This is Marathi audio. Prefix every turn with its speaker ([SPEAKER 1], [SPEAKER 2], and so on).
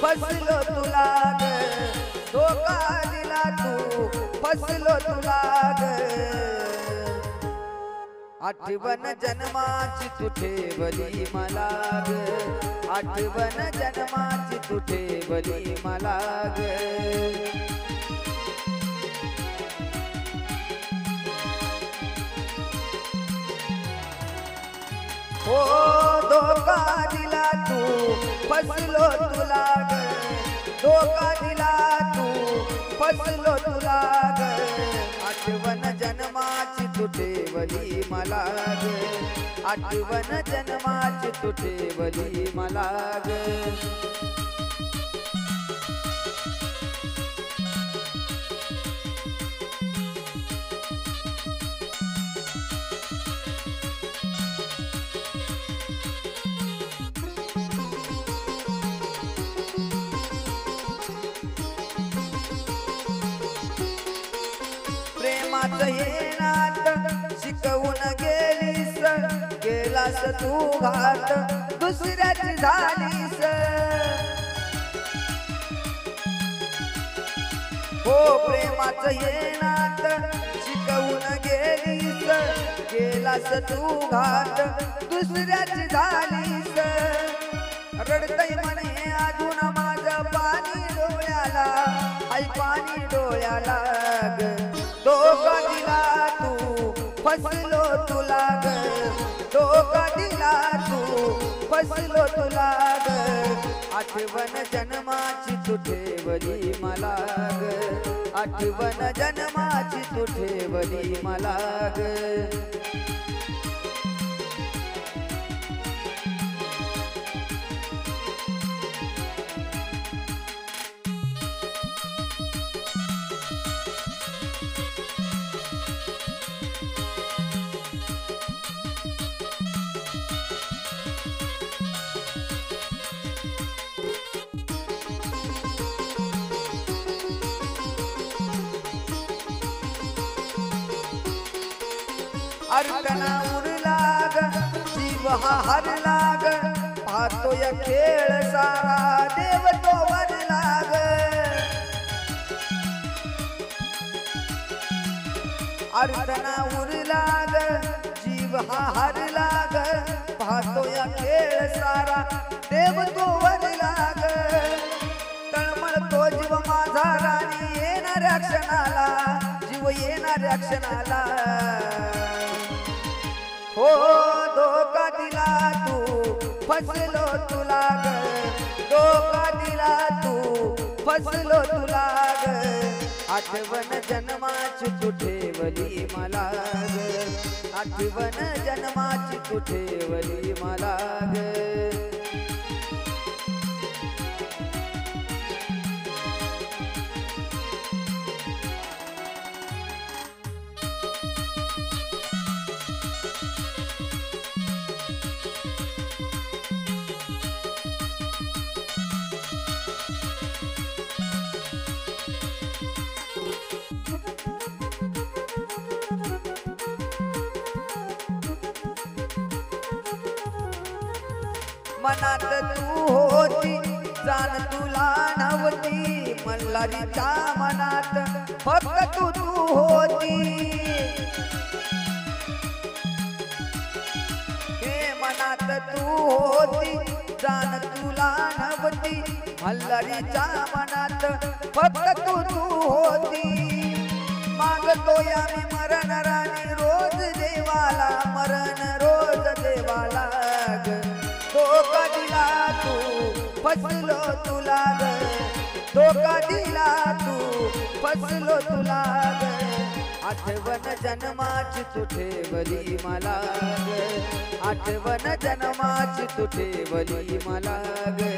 [SPEAKER 1] फसलो तुला ग धोका दिला तू फसलो तुला ग आठवण जन्माची तू ठेवली मला ग आठवण जन्माची तू ठेवली मला ग हो धोका दिला तू फसलो तुला ग धोका दिला तू फसलो तुला ग आठवण जन्माची तू ठेवली मला ग आठवण जन्माची तू ठेवली मला ग प्रेमाचं हे नात शिकवून गेलीस गेलास तू घात दुसऱ्याची झालीस हो प्रेमाचं हे नात शिकवून गेलीस गेलास तू घात दुसऱ्याची झालीस रडतय म्हणे अजून माझं पाणी डोळ्याला आई पाणी डोळ्याला ग धोका दिला तू फसलो तुला ग धोका दिला तू फसलो तुला ग आठवण जन्माची तू ठेवली मला ग आठवण जन्माची तू ठेवली मला ग अर्पणा उरला ग जीव हा हरला ग पाहतोय खेळ सारा देव तो वरला ग अर्पणा उरला ग जीव हा हरला ग पाहतोय खेळ सारा देव तो वरला ग तळमळतो जीव माझा राणी येणाऱ्या क्षणाला जीव येणाऱ्या क्षणाला हो धोका दिला तू फसलो तुला ग धोका दिला तू फसलो तुला ग आठवण जन्माची तू ठेवली मला ग आठवण जन्माची तू ठेवली मला ग मनात तू होती जाण तुला नव्हती मल्हारीच्या मनात फक्त तू होती हे मनात तू होती जाण तुला नव्हती मल्हारीच्या मनात फक्त तू होती मागतोय आम्ही मरण राणी रोज देवाला मरण रोज देवाला धोका दिला तू फसलो तुला ग धोका दिला तू फसलो तुला ग आठवण जन्माची तू ठेवली मला ग आठवण जन्माची तू ठेवली मला ग